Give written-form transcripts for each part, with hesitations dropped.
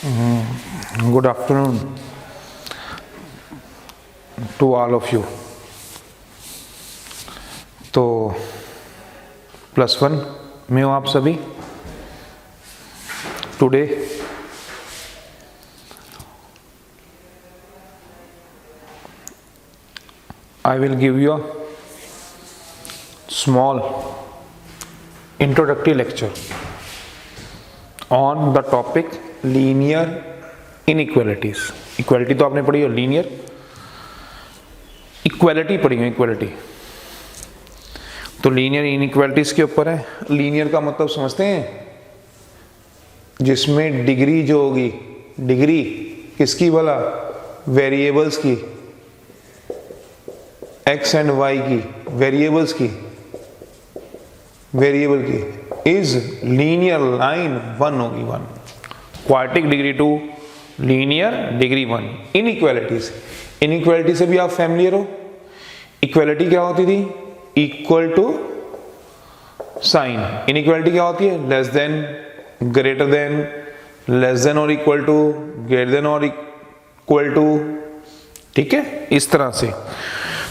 Good afternoon to all of you. तो +1 में हो आप सभी. Today I will give you a small introductory lecture on the topic linear inequalities. Equality तो आपने पढ़ी है, लीनियर इक्वालिटी पढ़ी है. इक्वालिटी तो लीनियर इनइक्वालिटीज के ऊपर है. लीनियर का मतलब समझते हैं, जिसमें डिग्री जो होगी, डिग्री किसकी वाला, वेरिएबल्स की, एक्स एंड वाई की, वेरिएबल्स की, वेरिएबल की इज लीनियर लाइन 1 होगी. 1 quadratic degree 2, linear degree 1. Inequalities, inequality से भी आप फैमिलियर हो. इक्वालिटी क्या होती थी, इक्वल टू साइन. इनइक्वालिटी क्या होती है, less than, greater then, less than और इक्वल टू, ग्रेटर देन और इक्वल टू. ठीक है, इस तरह से.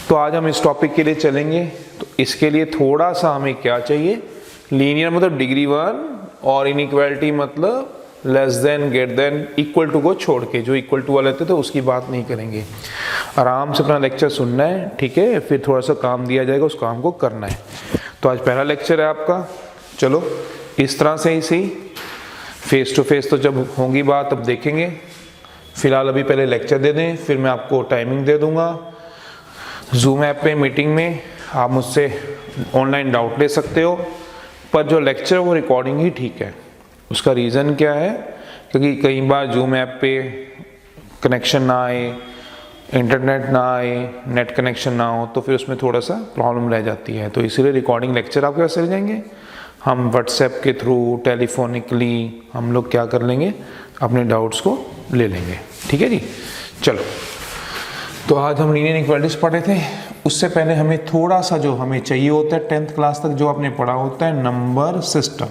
तो आज हम इस टॉपिक के लिए चलेंगे. तो इसके लिए थोड़ा सा हमें क्या चाहिए, लीनियर मतलब डिग्री 1 और इनइक्वालिटी मतलब less than, greater than, equal to को छोड़ के. जो इक्वल टू वाले थे तो उसकी बात नहीं करेंगे. आराम से अपना लेक्चर सुनना है, ठीक है. फिर थोड़ा सा काम दिया जाएगा, उस काम को करना है. तो आज पहला लेक्चर है आपका. चलो इस तरह से ही सही. फेस टू फेस तो जब होंगी बात तब देखेंगे. फिलहाल अभी पहले लेक्चर दे दें, फिर मैं आपको टाइमिंग दे दूंगा. जूम ऐप पे मीटिंग में आप मुझसे ऑनलाइन डाउट ले सकते हो, पर जो लेक्चर वो रिकॉर्डिंग ही ठीक है. उसका रीज़न क्या है, क्योंकि कई बार जूम ऐप पे कनेक्शन ना आए, इंटरनेट ना आए, नेट कनेक्शन ना हो, तो फिर उसमें थोड़ा सा प्रॉब्लम रह जाती है. तो इसीलिए रिकॉर्डिंग लेक्चर आपके पास चले जाएंगे. हम व्हाट्सएप के थ्रू, टेलीफोनिकली हम लोग क्या कर लेंगे, अपने डाउट्स को ले लेंगे. ठीक है जी. चलो, तो आज हम लीनियर इक्वालिटीज पढ़े थे. उससे पहले हमें थोड़ा सा जो हमें चाहिए होता है 10th क्लास तक जो आपने पढ़ा होता है, नंबर सिस्टम.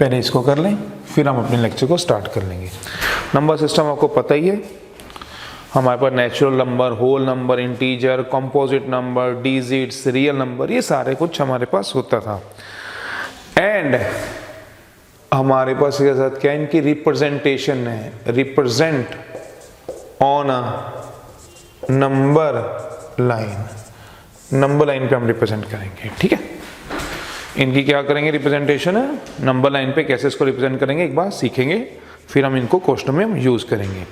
पहले इसको कर लें, फिर हम अपने लेक्चर को स्टार्ट कर लेंगे. नंबर सिस्टम आपको पता ही है. हमारे पास natural number, whole number, integer, composite number, digits, real number, ये सारे कुछ हमारे पास होता था. एंड हमारे पास इसके साथ क्या, इनकी रिप्रेजेंटेशन है. Represent on a number line. Number line पे हम रिप्रेजेंट करेंगे. ठीक है, इनकी क्या करेंगे, रिप्रेजेंटेशन है. नंबर लाइन पे कैसे इसको रिप्रेजेंट करेंगे एक बार सीखेंगे, फिर हम इनको क्वेश्चन में हम यूज करेंगे.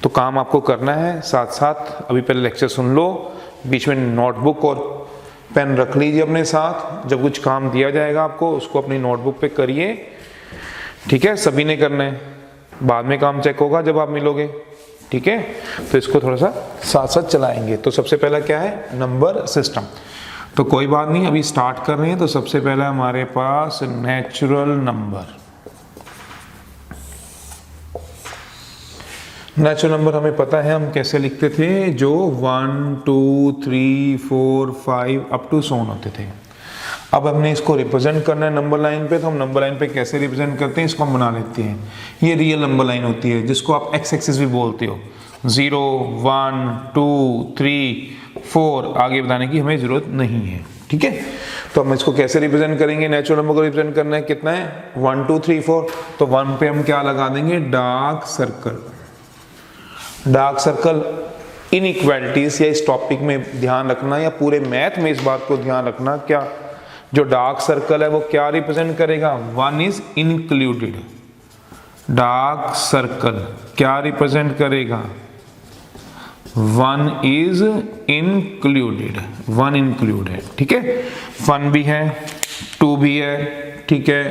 तो काम आपको करना है साथ साथ. अभी पहले लेक्चर सुन लो, बीच में नोटबुक और पेन रख लीजिए अपने साथ. जब कुछ काम दिया जाएगा आपको, उसको अपनी नोटबुक पे करिए. ठीक है, सभी ने करना है. बाद में काम चेक होगा जब आप मिलोगे. ठीक है, तो इसको थोड़ा सा साथ साथ चलाएंगे. तो सबसे पहला क्या है, नंबर सिस्टम. तो कोई बात नहीं, अभी स्टार्ट कर रहे हैं. तो सबसे पहला हमारे पास नेचुरल नंबर. नेचुरल नंबर हमें पता है हम कैसे लिखते थे, जो 1 2 3 4 5 अप टू सो होते थे. अब हमने इसको रिप्रेजेंट करना है नंबर लाइन पे. तो हम नंबर लाइन पे कैसे रिप्रेजेंट करते हैं, इसको हम बना लेते हैं. ये रियल नंबर लाइन होती है, जिसको आप एक्स एक्सिस भी बोलते हो. 0 1 2 3 4 आगे बताने की हमें जरूरत नहीं है. ठीक है, तो हम इसको कैसे रिप्रेजेंट करेंगे, नेचुरल नंबर को रिप्रेजेंट करना है. कितना है, 1 2 3 4. तो 1 पे हम क्या लगा देंगे, dark circle. Dark circle inequalities या इस टॉपिक में ध्यान रखना, या पूरे मैथ में इस बात को ध्यान रखना, क्या जो डार्क सर्कल है वो क्या रिप्रेजेंट करेगा, 1 इज इंक्लूडेड. डार्क सर्कल क्या रिप्रेजेंट करेगा, 1 इज इंक्लूडेड. 1 इंक्लूडेड. ठीक है, 1 भी है, 2 भी है, ठीक है,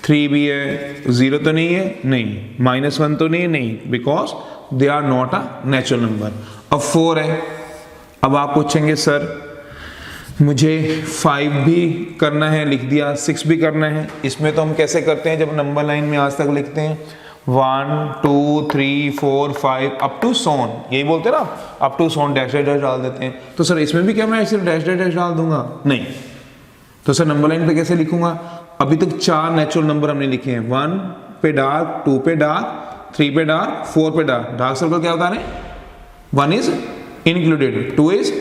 3 भी है. 0 तो नहीं है, नहीं. -1 तो नहीं है, नहीं, because they are not a natural number. अब 4 है. अब आप पूछेंगे सर मुझे 5 भी करना है, लिख दिया. 6 भी करना है. इसमें तो हम कैसे करते हैं, जब नंबर लाइन में आज तक लिखते हैं 1 2 3 4 5 अप टू सोन, यही बोलते हैं ना, up to so on dash dash डाल देते हैं. तो सर इसमें भी क्या मैं ऐसे डैश डैश डाल दूंगा, नहीं. तो सर नंबर लाइन पे कैसे लिखूंगा, अभी तक 4 नेचुरल नंबर हमने लिखे हैं, 1 पे डार्क, 2 पे डार्क, 3 पे डार्क, 4 पे डार्क। डार्क सर्कल क्या होता है? 1 is included, 2 is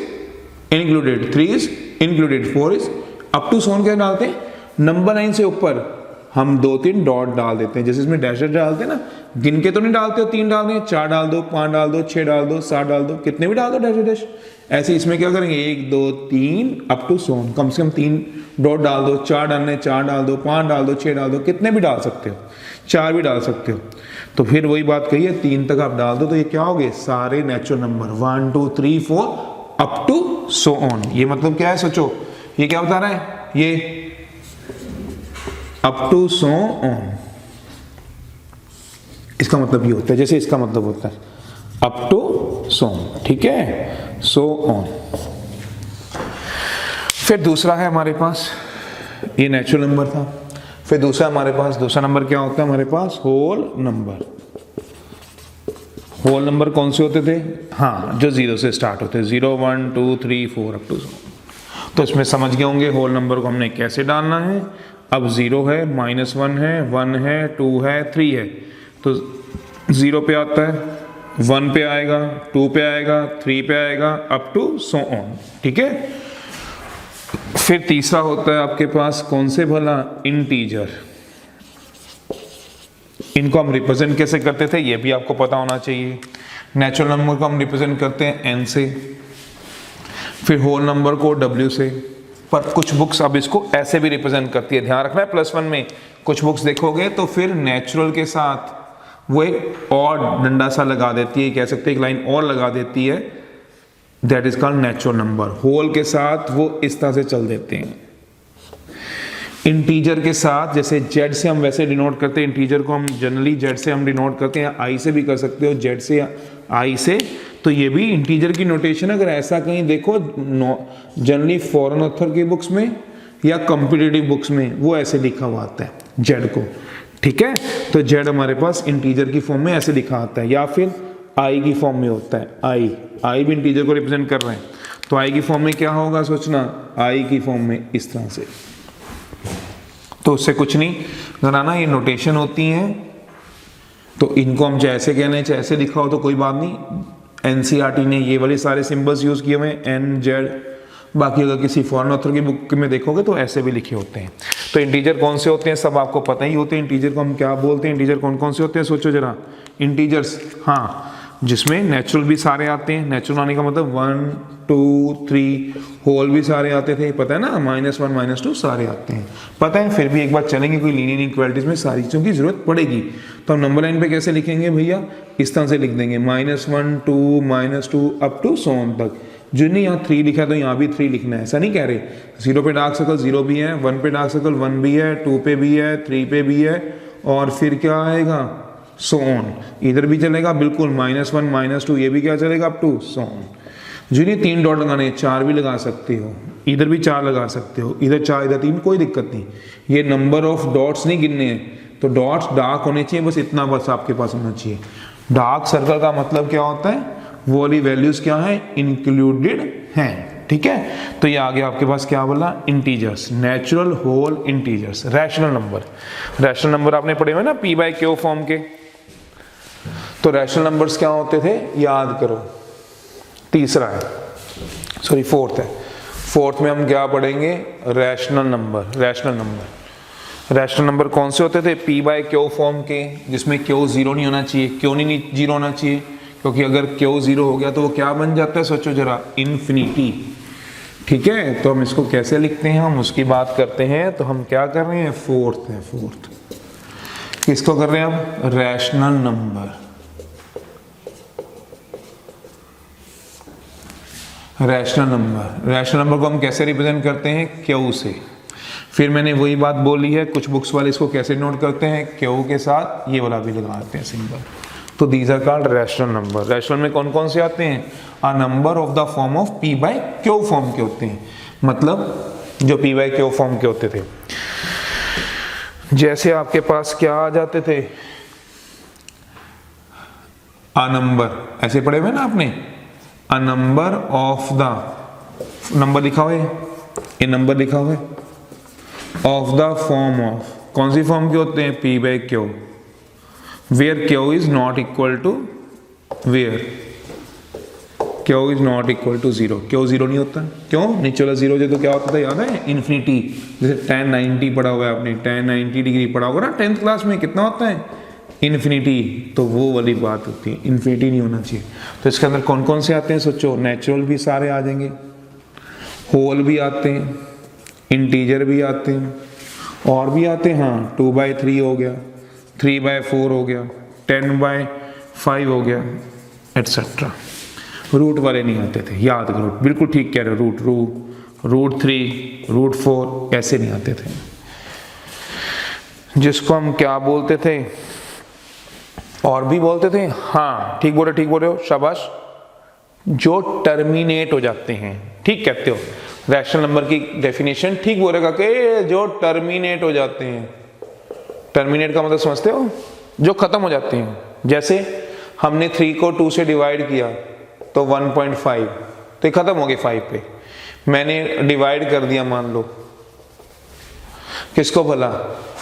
included, 3 is included, 4 is up to soon. क्या डालते हैं? नंबर लाइन से ऊपर हम 2-3 डॉट डाल देते हैं, जैसे इसमें डैश डालते हैं ना, गिन के तो नहीं डालते हो, 3 डाल दें, 4 डाल दो, 5 डाल दो, 6 डाल दो, 7 डाल दो, कितने भी डाल दो डैश डैश। ऐसे इसमें क्या करेंगे? 1 2 3 अप टू सोन, कम से कम 3 डॉट डाल दो, 4 डालने 4 डाल दो, 5 डाल दो, 6 डाल दो, कितने भी डाल सकते हो, 4 भी डाल सकते हो। तो फिर वही बात कही है, 3 तक आप डाल दो तो ये क्या हो गए? सारे natural number 1 2 3 4 up to so on. ये मतलब क्या है? सोचो, ये क्या बता रहा है? ये अप टू सो ऑन, इसका मतलब ये होता है, जैसे इसका मतलब होता है अप टू सो ऑन, ठीक है, सो ऑन। फिर दूसरा है हमारे पास, ये नेचुरल नंबर था। फिर दूसरा हमारे पास, दूसरा नंबर क्या होता है हमारे पास? Whole number. होल नंबर कौन से होते थे? हाँ, जो 0 से स्टार्ट होते हैं, 0 1 2 3 4 अप टू 0। तो इसमें समझ गए होंगे होल नंबर को हमने कैसे डालना है। अब 0 है, -1 है, 1 है, 2 है, 3 है, तो 0 पे आता है, 1 पे आएगा, 2 पे आएगा, 3 पे आएगा, अप टू सो ऑन, ठीक है। फिर तीसरा होता है आपके पास कौन से भला? इंटीजर। इनको हम रिप्रेजेंट कैसे करते थे ये भी आपको पता होना चाहिए। नेचुरल नंबर को हम रिप्रेजेंट करते हैं n से, फिर होल नंबर को w से, पर कुछ बुक्स अब इसको ऐसे भी रिप्रेजेंट करती है, ध्यान रखना है। +1 में कुछ बुक्स देखोगे तो फिर नेचुरल के साथ वो एक और डंडा सा लगा देती है, कह सकते हैं एक लाइन और लगा देती है, that is called natural number. Whole के साथ वो इस तरह से चल देते हैं। इंटीजर के साथ जैसे जेड से हम वैसे डिनोट करते हैं, इंटीजर को हम जनरली जेड से हम डिनोट करते हैं, आई से भी कर सकते हो, जेड से या आई से। तो ये भी इंटीजर की नोटेशन, अगर ऐसा कहीं देखो जनरली फॉरेन ऑथर की बुक्स में या कॉम्पिटिटिव बुक्स में वो ऐसे लिखा हुआ आता है जेड को, ठीक है। तो जेड हमारे पास इंटीजर की फॉर्म में ऐसे लिखा आता है, या फिर आई की फॉर्म में होता है। आई भी इंटीजर को रिप्रेजेंट कर रहे हैं, तो आई की फॉर्म में क्या होगा सोचना, आई की फॉर्म में इस तरह से। तो उससे कुछ नहीं घराना, ये नोटेशन होती हैं, तो इनको हम चाहे ऐसे कहने चाहे ऐसे लिखा हो तो कोई बात नहीं। एनसीईआरटी ने ये वाले सारे सिंबल्स यूज किए हुए हैं, एन जेड। बाकी अगर किसी फॉरेन ऑथर की बुक में देखोगे तो ऐसे भी लिखे होते हैं। तो इंटीजर कौन से होते हैं सब आपको पता ही होते हैं। इंटीजर को हम क्या बोलते हैं, इंटीजर कौन कौन से होते हैं सोचो जरा। इंटीजर्स, हाँ, जिसमें नेचुरल भी सारे आते हैं। नेचुरल आने का मतलब 1 2 3, होल भी सारे आते थे, पता है ना, -1 -2 सारे आते हैं, पता है। फिर भी एक बार चलेंगे, कोई लीनियर इनइक्वालिटीज में सारी चीज़ों की जरूरत पड़ेगी। तो हम नंबर लाइन पे कैसे लिखेंगे भैया, इस तरह से लिख देंगे, -1 2 -2 अप टू सो ऑन तक। जो नहीं यहाँ 3 लिखा है तो यहाँ भी 3 लिखना है, ऐसा नहीं कह रहे। 0 पे डार्क सर्कल 0 भी है, 1 पे डार्क सर्कल 1 भी है, 2 पे भी है, 3 पे भी है, और फिर क्या आएगा, सो ऑन। इधर भी चलेगा बिल्कुल, -1 -2, ये भी क्या चलेगा, अप टू सो ऑन। जो नहीं 3 डॉट लगाने, 4 भी लगा सकते हो, इधर भी 4 लगा सकते हो, इधर 4 इधर 3, कोई दिक्कत नहीं। ये नंबर ऑफ डॉट्स नहीं गिनने हैं, तो डॉट्स डार्क होने चाहिए, बस इतना बस आपके पास होना चाहिए। डार्क सर्कल का मतलब क्या होता है, वो वाली वैल्यूज क्या है, इंक्लूडेड हैं, ठीक है। तो ये आगे आपके पास क्या बोला, integers, natural, whole, integers. Rational number, rational number आपने पढ़े हुए ना P/Q फॉर्म के। तो रैशनल नंबर्स क्या होते थे, याद करो। तीसरा है, सॉरी फोर्थ है। फोर्थ में हम क्या पढ़ेंगे, rational number. Rational number, rational number कौन से होते थे, P/Q फॉर्म के, जिसमें Q 0 नहीं होना चाहिए। क्यों नहीं 0 होना चाहिए, क्योंकि अगर Q 0 हो गया तो वो क्या बन जाता है, सोचो जरा, इन्फिनिटी, ठीक है। तो हम इसको कैसे लिखते हैं, हम उसकी बात करते हैं। तो हम क्या कर रहे हैं, फोर्थ है, फोर्थ किसको कर रहे हैं हम, rational number. Rational number, rational number को हम कैसे रिप्रेजेंट करते हैं, Q से। फिर मैंने वही बात बोली है, कुछ बुक्स वाले इसको कैसे नोट करते हैं, Q के साथ ये वाला भी लगाते हैं सिंबल। तो these are called rational number. Rational में कौन कौन से आते हैं, a number of the form of P/Q form के होते हैं, मतलब जो P/Q फॉर्म के होते थे। जैसे आपके पास क्या आ जाते थे, अ नंबर, ऐसे पढ़े हुए ना आपने, अ नंबर ऑफ द, नंबर लिखा हुआ है, ये नंबर लिखा हुआ है, ऑफ द फॉर्म ऑफ, कौन सी फॉर्म के होते हैं, P/Q। Where Q is not equal to where Q is not equal to zero. Q zero नहीं होता, क्यों? नीचे वाला जीरो जो तो क्या होता था याद है? इन्फिनिटी। जैसे tan 90 पढ़ा हुआ है आपने, tan 90 डिग्री पढ़ा होगा ना 10th क्लास में, कितना होता है? इन्फिनिटी। तो वो वाली बात होती है, इन्फिनिटी नहीं होना चाहिए। तो इसके अंदर कौन कौन से आते हैं सोचो? नेचुरल भी सारे आ जाएंगे, होल भी आते हैं, इंटीजर भी आते हैं, और भी आते हैं। हाँ, 2/3 हो गया, 3/4 हो गया, 10/5 हो गया, एटसेट्रा। रूट वाले नहीं आते थे, याद करो, बिल्कुल ठीक कह रहे हो। रूट 3, रूट 4 ऐसे नहीं आते थे, जिसको हम क्या बोलते थे? और भी बोलते थे। हाँ, ठीक बोल रहे हो, शाबाश। जो टर्मिनेट हो जाते हैं, ठीक कहते हो। रैशनल नंबर की डेफिनेशन ठीक बोलेगा कि जो टर्मिनेट हो जाते हैं। टर्मिनेट का मतलब समझते हो? जो खत्म हो जाते हैं। जैसे हमने 3 को 2 से डिवाइड किया तो 1.5, तो ये खत्म हो गए 5 पे। मैंने डिवाइड कर दिया, मान लो किसको भला?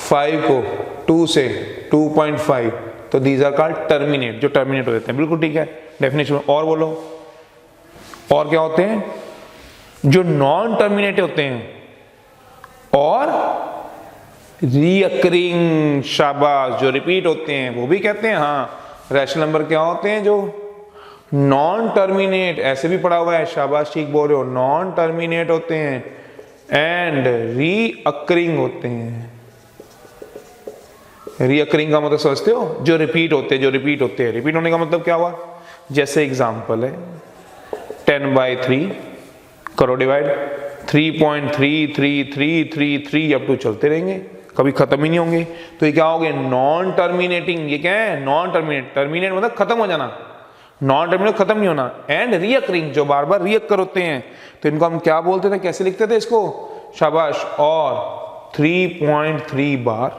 5 को 2 से 2.5, तो दीज आर कॉल्ड टर्मिनेट, जो टर्मिनेट हो जाते हैं। बिल्कुल ठीक है डेफिनेशन। और बोलो, और क्या होते हैं? जो नॉन टर्मिनेट होते हैं और रीअकरिंग, शाबाश, जो रिपीट होते हैं वो भी कहते हैं। हाँ, रैशनल नंबर क्या होते हैं? जो नॉन टर्मिनेट, ऐसे भी पढ़ा हुआ है, शाबाश, ठीक बोल रहे हो, नॉन टर्मिनेट होते हैं एंड रीअकरिंग होते हैं। रीअकरिंग का मतलब समझते हो? जो रिपीट होते हैं, रिपीट होने का मतलब क्या हुआ? जैसे एग्जांपल है 10/3 करो डिवाइड, 3.3333 अप टू चलते रहेंगे, कभी खत्म ही नहीं होंगे। तो ये क्या हो गए? Non terminating. ये क्या है? Non terminate. टर्मिनेट मतलब खत्म हो जाना, नॉन टर्मिनेट खत्म नहीं होना। एंड रीअकरिंग, जो बार बार रीअकर होते हैं, तो इनको हम क्या बोलते थे? कैसे लिखते थे इसको? शाबाश। और 3.3 बार,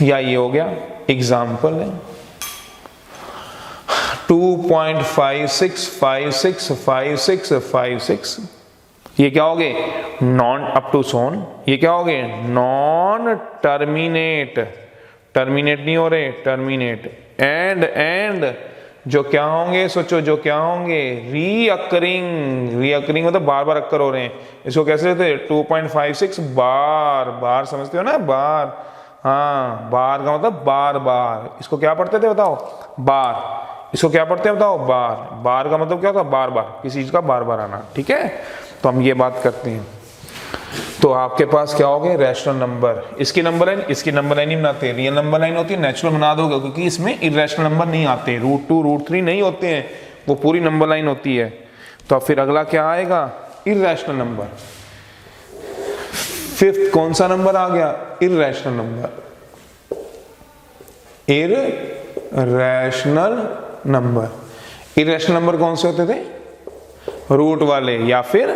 या ये हो गया एग्जाम्पल है 2.56565656। ये क्या हो गए? नॉन अप टू सोन। ये क्या हो गए? Non terminate. टर्मिनेट नहीं हो रहे, टर्मिनेट। एंड जो क्या होंगे सोचो? जो क्या होंगे? रीअकरिंग। रीअकरिंग मतलब बार बार अक्कर हो रहे हैं। इसको कैसे लेते हैं? 2.56 बार समझते हो ना? बार। हाँ, बार का मतलब बार बार। इसको क्या पढ़ते थे बताओ? बार। इसको क्या पढ़ते हैं बताओ? बार। बार का मतलब क्या होता है? बार बार, किसी चीज का बार बार आना। ठीक है, तो हम ये बात करते हैं। तो आपके पास क्या हो गए? Rational number. इसकी नंबर लाइन, इसकी नंबर लाइन नहीं बनाते, रियल नंबर लाइन होती है। नेचुरल बना दोगे क्योंकि इसमें इरेशनल नंबर नहीं आते, √2 √3 नहीं होते हैं, वो पूरी नंबर लाइन होती है। तो फिर अगला क्या आएगा? Irrational number. फिफ्थ कौन सा नंबर आ गया? Irrational number. Irrational number. Irrational number कौन से होते थे? रूट वाले या फिर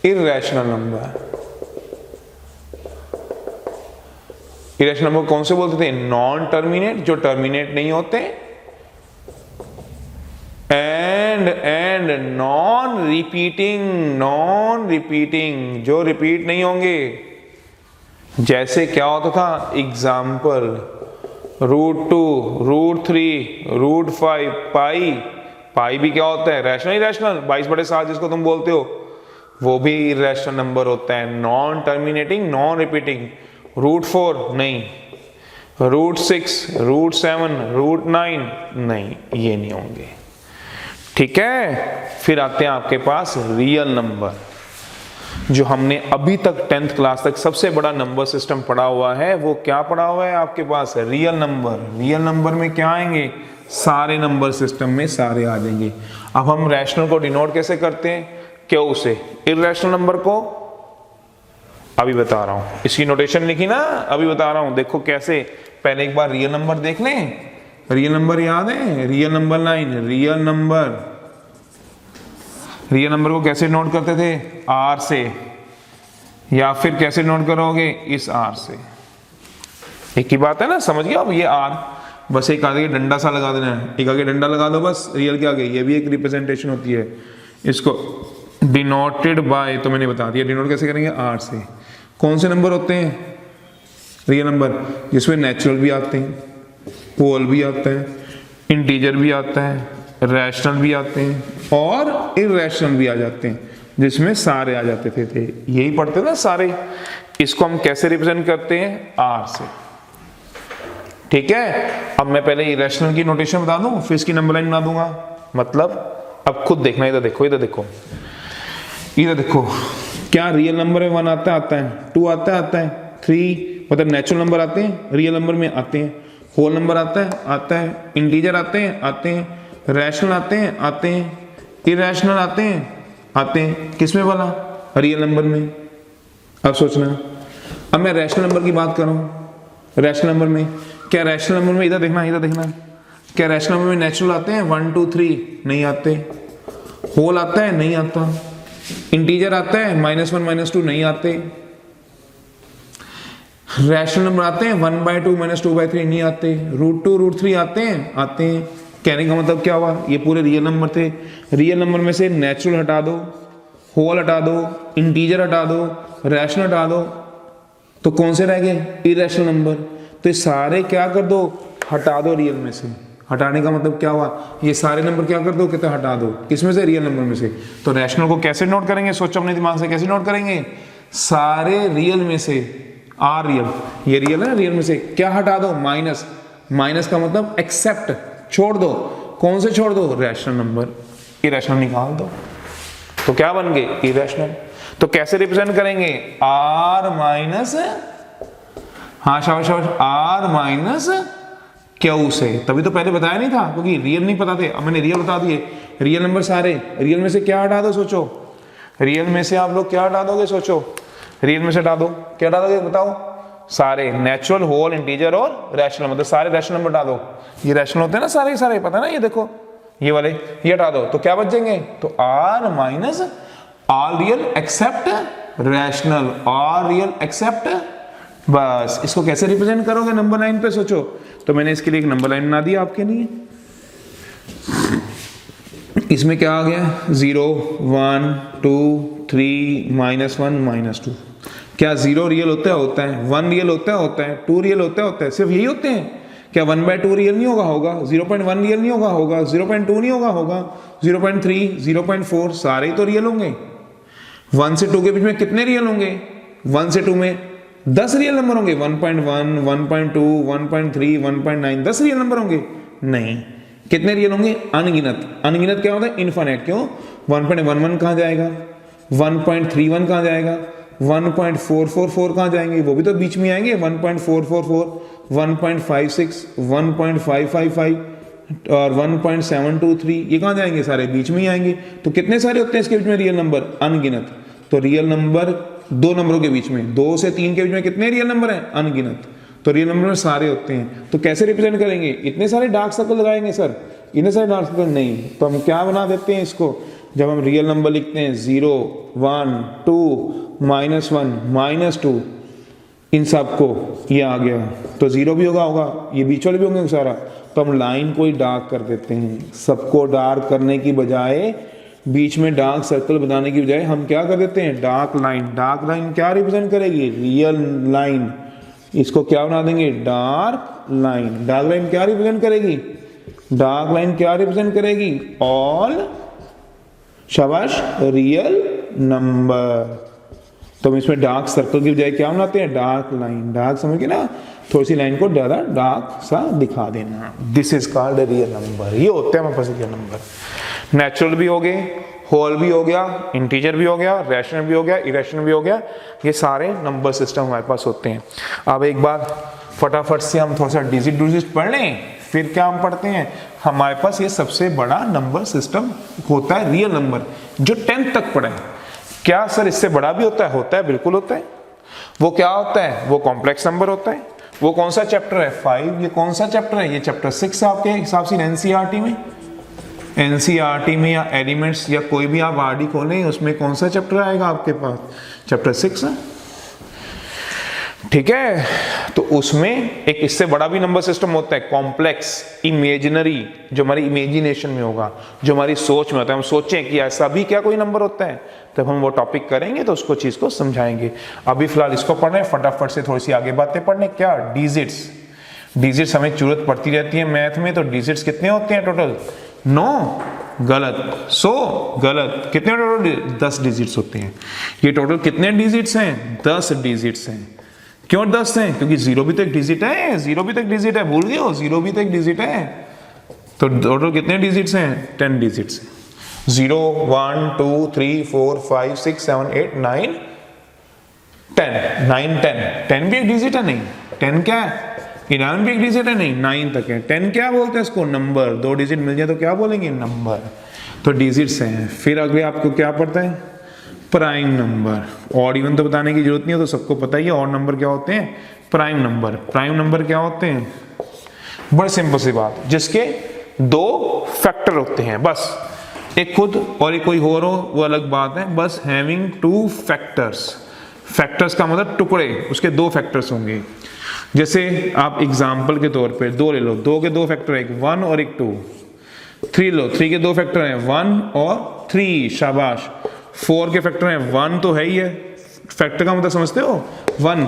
इरेशनल नंबर। इरेशनल नंबर कौन से बोलते थे? नॉन टर्मिनेट, जो टर्मिनेट नहीं होते, एंड नॉन रिपीटिंग, जो रिपीट नहीं होंगे। जैसे क्या होता था? एग्जाम्पल √2 √3 √5 पाई भी क्या होता है? रैशनल। इरेशनल 22/7 जिसको तुम बोलते हो, वो भी इरेशनल नंबर होता है। Non terminating, non repeating. √4 नहीं, √6 √7 √9 नहीं, ये नहीं होंगे। ठीक है, फिर आते हैं आपके पास रियल नंबर, जो हमने अभी तक 10th क्लास तक सबसे बड़ा नंबर सिस्टम पढ़ा हुआ है। वो क्या पढ़ा हुआ है आपके पास? Real number. रियल नंबर में क्या आएंगे? सारे नंबर सिस्टम में सारे आ जाएंगे। अब हम रैशनल को डिनोट कैसे करते हैं? क्यों से। इररेशनल नंबर को अभी बता रहा हूं, इसकी नोटेशन लिखी ना, अभी बता रहा हूं। देखो कैसे, पहले एक बार रियल नंबर देख लें। रियल नंबर याद है? Real number line, real number को कैसे नोट करते थे? R से, या फिर कैसे नोट करोगे? इस R से। एक ही बात है ना, समझ गए अब? ये R, बस एक आगे डंडा सा लगा देना है, एक आगे डंडा लगा दो बस। रियल के आगे ये भी एक रिप्रेजेंटेशन होती है। इसको डिनोटेड बाय, तो मैंने बता दिया डिनोट कैसे करेंगे? R से। कौन से नंबर होते हैं रियल नंबर? जिसमें नेचुरल भी आते हैं, होल भी आता है, इंटीजर भी आता है, रैशनल भी आते हैं और इरेशनल भी आ जाते हैं, जिसमें सारे आ जाते थे यही पढ़ते ना सारे। इसको हम कैसे रिप्रेजेंट करते हैं? आर से। ठीक है, अब मैं पहले इरेशनल की नोटेशन बता दूं, फिर इसकी नंबर लाइन बना दूंगा। मतलब अब खुद देखना, इधर देखो, इधर देखो, इधर देखो, क्या रियल नंबर में 1 आता है 2 आता है 3, मतलब नेचुरल नंबर आते हैं, रियल नंबर में आते हैं, होल नंबर आता है, इंटीजर आते हैं, रैशनल आते हैं, इरेशनल आते हैं, किसमें वाला? रियल नंबर में। अब सोचना, अब मैं रैशनल नंबर की बात करूं, रैशनल नंबर में क्या, रैशनल नंबर में इधर देखना, क्या रैशनल नंबर में नेचुरल आते हैं 1 2 3? नहीं आते। होल आता है? नहीं आता। इंटीजर आता है -1 -2? नहीं आते। रैशनल नंबर आते हैं 1/2 -2/3? नहीं आते। √2 √3 आते हैं। कहने का मतलब क्या हुआ, ये पूरे रियल नंबर थे। रियल नंबर में से नेचुरल हटा दो, होल हटा दो, इंटीजर हटा दो, रैशनल हटा दो, तो कौन से रह गए? Irrational number. तो ये सारे क्या कर दो? हटा दो रियल में से। हटाने का मतलब क्या हुआ, ये सारे नंबर क्या कर दो? कहते हटा दो, किसमें से? रियल नंबर में से। तो रैशनल को कैसे नोट करेंगे? सोचो अपने दिमाग से, कैसे नोट करेंगे? सारे रियल में से, आर रियल, ये रियल है, रियल में से क्या हटा दो? माइनस का मतलब एक्सेप्ट, छोड़ दो। कौन से छोड़ दो? Rational number. इरेशनल निकाल दो, तो क्या बन गए? इरेशनल। तो कैसे रिप्रेजेंट करेंगे? आर माइनस, हाँ शाबाश, आर माइनस क्यू से। तभी तो पहले बताया नहीं था, क्योंकि रियल नहीं पता थे, अब मैंने रियल बता दिए। रियल नंबर सारे, रियल में से क्या हटा दो? सोचो, रियल में से आप लोग क्या हटा दोगे? सोचो, रियल में से हटा दो, क्या हटा दोगे? बताओ। सारे नेचुरल, होल, इंटीजर और रैशनल, मतलब सारे रैशनल नंबर हटा दो। ये रैशनल होते हैं ना सारे, पता है ना, ये देखो, ये वाले, ये हटा दो, तो क्या बच जाएंगे? तो R minus all real except rational, all real except. बस इसको कैसे रिप्रेजेंट करोगे नंबर लाइन पे? सोचो। तो मैंने इसके लिए एक नंबर लाइन बना दिया आपके लिए। इसमें क्या आ गया? 0 1 2 3 -1 -2। क्या 0 रियल होता है? 1 रियल होता है 2 रियल होता है, सिर्फ यही होते हैं क्या? 1/2 रियल नहीं होगा 0.1 रियल नहीं होगा 0.2 नहीं होगा 0.3 0.4, सारे तो रियल होंगे। 1 से 2 के बीच में कितने रियल होंगे? 1 से 2 में 10 रियल नंबर होंगे। 1.1 1.2 1.3 1.9, 10 रियल नंबर होंगे? नहीं। कितने रियल होंगे? अनगिनत क्या होता है? इनफाइनाइट। क्यों? 1.11 कहाँ जाएगा? 1.31 कहाँ जाएगा? 1.444 कहाँ जाएंगे? वो भी तो बीच में आएंगे। 1.444 1.56 1.555 और 1.723, ये कहाँ जाएंगे? सारे बीच में ही आएंगे। तो कितने सारे होते हैं इसके बीच में रियल नंबर? अनगिनत। तो रियल नंबर 2 नंबरों के बीच में, 2 से 3 के बीच में कितने रियल नंबर हैं? अनगिनत। तो रियल नंबर में सारे होते हैं। तो कैसे रिप्रेजेंट करेंगे? इतने सारे डार्क सर्कल लगाएंगे सर? इतने सारे डार्क सर्कल नहीं, तो हम क्या बना देते हैं इसको? जब हम रियल नंबर लिखते हैं 0 1 2 -1 -2, इन सब को ये आ गया, तो 0 भी होगा, ये बीच वाले भी होंगे सारा। तो हम लाइन को ही डार्क कर देते हैं। सबको डार्क करने की बजाय, बीच में डार्क सर्कल बनाने की बजाय हम क्या कर देते हैं? Dark line. डार्क लाइन क्या रिप्रेजेंट करेगी? Real line. इसको क्या बना देंगे? Dark line. डार्क लाइन क्या रिप्रेजेंट करेगी? डार्क लाइन क्या रिप्रेजेंट करेगी? ऑल, शाबाश, रियल नंबर। तो हम इसमें डार्क सर्कल की बजाय क्या बनाते हैं? Dark line. डार्क समझ के ना, थोड़ी सी लाइन को ज़्यादा डार्क सा दिखा देना। This is called real number. ये होते हैं हमारे पास रियल नंबर। नेचुरल भी हो गए, होल भी हो गया, इंटीजर भी हो गया, रैशनल भी हो गया, इरेशनल भी हो गया। ये सारे नंबर सिस्टम हमारे पास होते हैं। अब एक बार फटाफट से हम थोड़ा सा डिजिट पढ़ लें, फिर क्या हम पढ़ते हैं? हमारे पास ये सबसे बड़ा नंबर सिस्टम होता है रियल नंबर, जो 10th तक पढ़े। क्या सर इससे बड़ा भी होता है? होता है, बिल्कुल होता है। वो क्या होता है? वो कॉम्प्लेक्स नंबर होता है। वो कौन सा चैप्टर है? 5। ये कौन सा चैप्टर है? ये चैप्टर 6 आपके हिसाब से एनसीईआरटी में। एनसीईआरटी में या एलिमेंट्स या कोई भी आप आरडी खोलें, उसमें कौन सा चैप्टर आएगा आपके पास? चैप्टर 6 है, ठीक है। तो उसमें एक इससे बड़ा भी नंबर सिस्टम होता है, कॉम्प्लेक्स इमेजिनरी, जो हमारी इमेजिनेशन में होगा, जो हमारी सोच में होता है। हम सोचें कि ऐसा भी क्या कोई नंबर होता है, तब हम वो टॉपिक करेंगे तो उसको चीज को समझाएंगे। अभी फिलहाल इसको पढ़ रहे हैं, फटाफट से थोड़ी सी आगे बातें पढ़ने। क्या? डिजिट्स। डिजिट्स हमें जरूरत पड़ती रहती है मैथ में, तो डिजिट्स कितने होते हैं टोटल? 9, गलत। सो गलत। कितने टोटल? 10 डिजिट्स होते हैं। ये टोटल कितने डिजिट्स हैं? 10 डिजिट्स हैं। क्यों 10 हैं? क्योंकि जीरो भी तो एक डिजिट है, जीरो भी तो एक डिजिट है, भूल गए हो? जीरो भी तो एक डिजिट है। तो टोटल कितने डिजिट्स हैं? 10 डिजिट्स हैं। 0, 1, 2, 3, 4, 5, 6, 7, 8, 9, 10। 9, 10। 10 भी एक डिजिट है? नहीं। 10 क्या है? 11 भी एक डिजिट है? नहीं। 9 तक है। 10 क्या बोलते हैं इसको? नंबर। 2 डिजिट मिल जाए तो क्या बोलेंगे? नंबर। तो डिजिट्स हैं। फिर अगले आपको क्या पढ़ता है? Prime number. ऑड इवन तो बताने की जरूरत नहीं है, तो सबको पता ही है ऑड नंबर क्या होते हैं, प्राइम नंबर। प्राइम नंबर क्या होते हैं? बड़ी सिंपल सी बात, जिसके 2 फैक्टर होते हैं बस। एक खुद और एक कोई और हो वो अलग बात है, बस हैविंग 2 फैक्टर्स। फैक्टर्स का मतलब टुकड़े, उसके 2 फैक्टर्स होंगे। जैसे आप एग्जाम्पल के तौर पे 2 ले लो, 2 के 2 फैक्टर है, एक 1 और एक 2। 3 लो, 3 के 2 फैक्टर हैं 1 और 3, शाबाश। 4 के फैक्टर हैं 1 तो है ही है, फैक्टर का मतलब समझते हो? 1,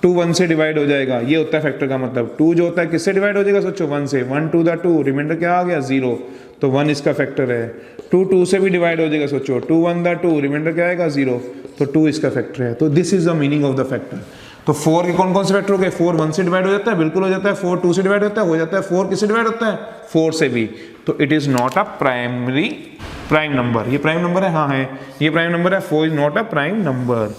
2 1 से डिवाइड हो जाएगा, ये होता है फैक्टर का मतलब। 2 जो होता है किससे डिवाइड हो जाएगा? सोचो 1 से। 1 2 द 2, रिमाइंडर क्या आ गया? 0, तो 1 इसका फैक्टर है। 2 2 से भी डिवाइड हो जाएगा, सोचो 2 1 द 2, रिमाइंडर क्या आएगा? 0, तो 2 इसका फैक्टर है। तो this is the meaning of the factor. तो 4 के कौन कौन से फैक्टर हो गए? 4 1 से डिवाइड हो जाता है, बिल्कुल हो जाता है। 4 2 से डिवाइड होता है, हो जाता है। 4 किससे डिवाइड होता है? 4 से भी। तो it is not a prime number. ये प्राइम नंबर है? हाँ है, ये प्राइम नंबर है। 4 is not a prime number.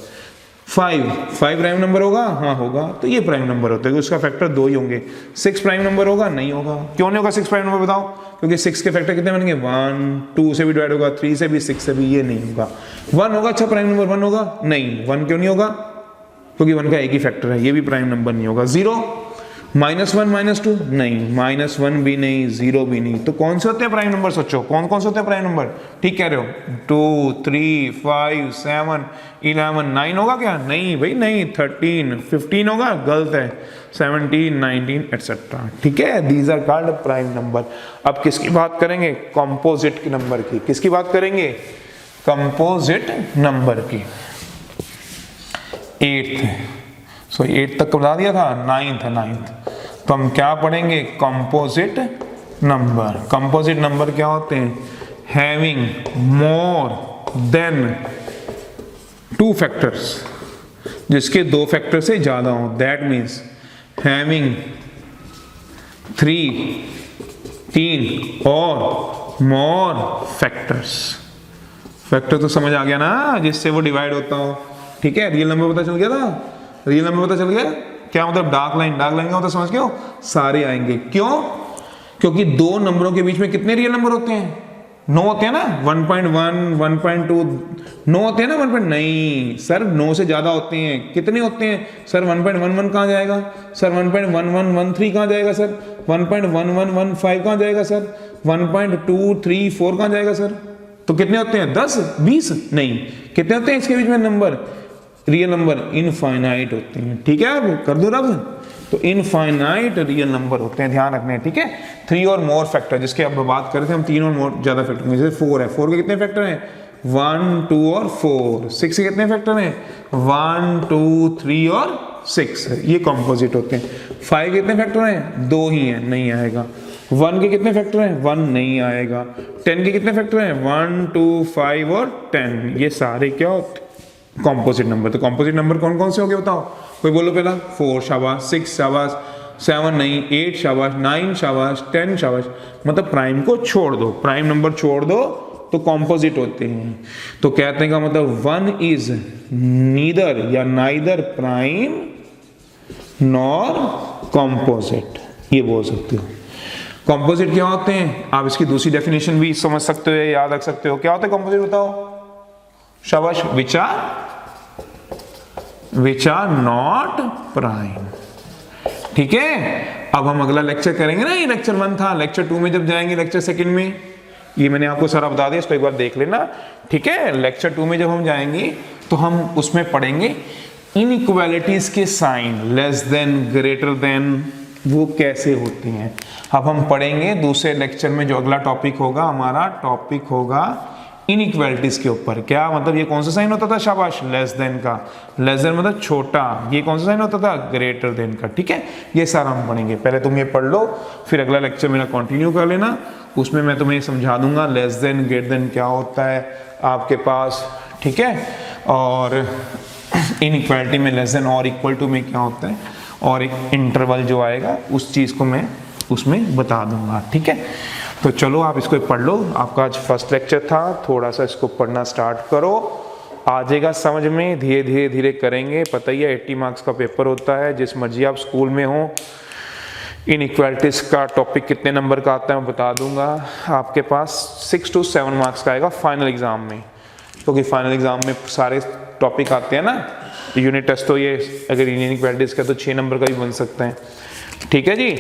5 prime number होगा? हाँ होगा, तो ये प्राइम नंबर होते हैं, उसका फैक्टर 2 ही होंगे। 6 प्राइम नंबर होगा? नहीं होगा। क्यों नहीं होगा 6 प्राइम नंबर बताओ? क्योंकि 6 के फैक्टर कितने बनेंगे? 1, 2 से भी डिवाइड होगा, 3 से भी, 6 से भी, ये नहीं होगा। 1 होगा? अच्छा प्राइम नंबर 1 होगा? नहीं। 1 क्यों नहीं होगा? क्योंकि 1 का एक ही फैक्टर है, ये भी प्राइम नंबर नहीं होगा। 0, -1 -2 नहीं, -1 भी नहीं, 0 भी नहीं। तो कौन से होते हैं प्राइम नंबर? सोचो कौन कौन से होते हैं प्राइम नंबर? ठीक कह रहे हो? 2 3 5 7 11 9 होगा क्या? नहीं भाई नहीं। 13 15 होगा? गलत है। 17 19 एटसेट्रा। ठीक है, these are called prime number. अब किसकी बात करेंगे? कंपोजिट नंबर की। किसकी बात करेंगे? कंपोजिट नंबर की। 8th, सो 8 तक बता दिया था, 9th। तो हम क्या पढ़ेंगे? Composite number. कंपोजिट नंबर क्या होते हैं? हैविंग मोर देन 2 फैक्टर्स, जिसके 2 फैक्टर से ज्यादा हो। दैट मीन्स हैविंग 3 और मोर फैक्टर्स। फैक्टर तो समझ आ गया ना, जिससे वो डिवाइड होता हो। ठीक है, रियल नंबर पता चल गया था? रियल नंबर पता चल गया? क्या मतलब? डार्क लाइन का मतलब समझ गए हो? सारे आएंगे। क्यों? क्योंकि 2 नंबरों के बीच में कितने रियल नंबर होते हैं? 9 होते हैं ना। 1.1 1.2 9 होते हैं ना। 1. नहीं सर, 9 से ज्यादा होते हैं। कितने होते हैं सर? 1.11 कहाँ जाएगा सर? 1.1113 कहाँ जाएगा सर? 1.1115 कहाँ जाएगा सर? 1.234 कहाँ जाएगा सर? तो कितने होते हैं? 10 20 नहीं। कितने होते हैं इसके बीच में नंबर? रियल नंबर इनफाइनाइट होते हैं। ठीक है, आप कर दो रब। तो इनफाइनाइट रियल नंबर होते हैं, ध्यान रखने हैं। ठीक है, 3 और मोर फैक्टर, जिसके अब बात कर रहे थे हम, 3 और मोर ज्यादा फैक्टर। जैसे 4 है, 4 के कितने फैक्टर हैं? 1 2 और 4। 6 के कितने फैक्टर हैं? 1 2 3 और 6। ये कंपोजिट होते हैं। 5 के कितने फैक्टर हैं? 2 ही हैं, नहीं आएगा। 1 के कितने फैक्टर हैं? 1 नहीं आएगा। 10 के कितने फैक्टर हैं? 1 2 5 और 10। ये सारे क्या होते? Composite number. तो कंपोजिट नंबर कौन कौन से हो गए बताओ? कोई बोलो पहला। 4 शाबाश, 6 शाबाश, 7 नहीं, 8 शाबाश, 9 शाबाश, 10 शाबाश। मतलब प्राइम को छोड़ दो, प्राइम नंबर छोड़ दो तो कंपोजिट होते हैं। तो कहते हैं का मतलब 1 इज नीदर या नाइदर प्राइम नॉर कंपोजिट, ये बोल सकते हो। कंपोजिट क्या होते हैं? आप इसकी दूसरी डेफिनेशन भी समझ सकते हो, याद रख सकते हो। क्या होता है कंपोजिट बताओ? शाबाश। Which are not prime. ठीक है, अब हम अगला लेक्चर करेंगे ना। ये लेक्चर 1 था, लेक्चर 2 में जब जाएंगे, लेक्चर 2 में, ये मैंने आपको सारा बता दिया, इसको एक बार देख लेना। ठीक है, लेक्चर 2 में जब हम जाएंगे तो हम उसमें पढ़ेंगे इनइक्वालिटीज के sign, less than, greater than, वो कैसे होते हैं। अब हम पढ़ेंगे दूसरे लेक्चर में। जो अगला टॉपिक होगा हमारा, टॉपिक होगा इनइक्वालिटीज के ऊपर। क्या मतलब ये कौन सा साइन होता था, शाबाश, लेस देन का। लेस देन मतलब छोटा। ये कौन सा साइन होता था, ग्रेटर देन का। ठीक है, ये सारा हम पढ़ेंगे। पहले तुम ये पढ़ लो, फिर अगला लेक्चर मेरा कंटिन्यू कर लेना, उसमें मैं तुम्हें समझा दूंगा लेस देन ग्रेटर देन क्या होता है आपके पास। ठीक है, और इनइक्वालिटी में लेस देन और इक्वल टू में क्या होता है, और एक इंटरवल जो आएगा उस चीज़ को मैं उसमें बता दूंगा। ठीक है, तो चलो आप इसको पढ़ लो। आपका आज फर्स्ट लेक्चर था, थोड़ा सा इसको पढ़ना स्टार्ट करो, आ जाएगा समझ में। धीरे धीरे धीरे करेंगे। पता ही है 80 मार्क्स का पेपर होता है, जिस मर्जी आप स्कूल में हो। इनइक्वालिटीज का टॉपिक कितने नंबर का आता है मैं बता दूंगा। आपके पास 6 to 7 मार्क्स का आएगा फाइनल एग्जाम में, क्योंकि फाइनल एग्जाम में सारे टॉपिक आते हैं ना। यूनिट टेस्ट तो ये अगर इनइक्वालिटीज का तो 6 नंबर का भी बन सकता है। ठीक है जी,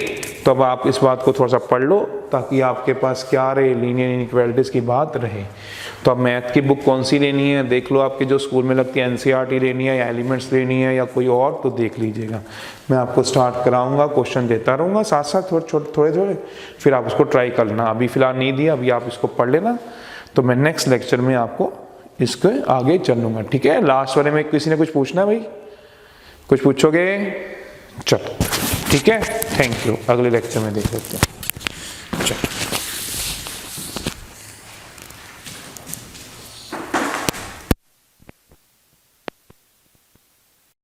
तो अब आप इस बात को थोड़ा सा पढ़ लो ताकि आपके पास क्या रहे, लीनियर इनइक्वालिटीज की बात रहे। तो अब मैथ की बुक कौन सी लेनी है देख लो, आपके जो स्कूल में लगती है एनसीईआरटी लेनी है या एलिमेंट्स लेनी है या कोई और, तो देख लीजिएगा। मैं आपको स्टार्ट कराऊंगा, क्वेश्चन देता रहूँगा साथ साथ थोड़े थोड़े, फिर आप उसको ट्राई कर लेना। अभी फिलहाल नहीं दिया, अभी आप इसको पढ़ लेना, तो मैं नेक्स्ट लेक्चर में आपको इसके आगे चलूँगा। ठीक है, लास्ट वाले में किसी ने कुछ पूछना है भाई, कुछ पूछोगे? चलो ठीक है, थैंक यू। अगले लेक्चर में देख लेते हैं।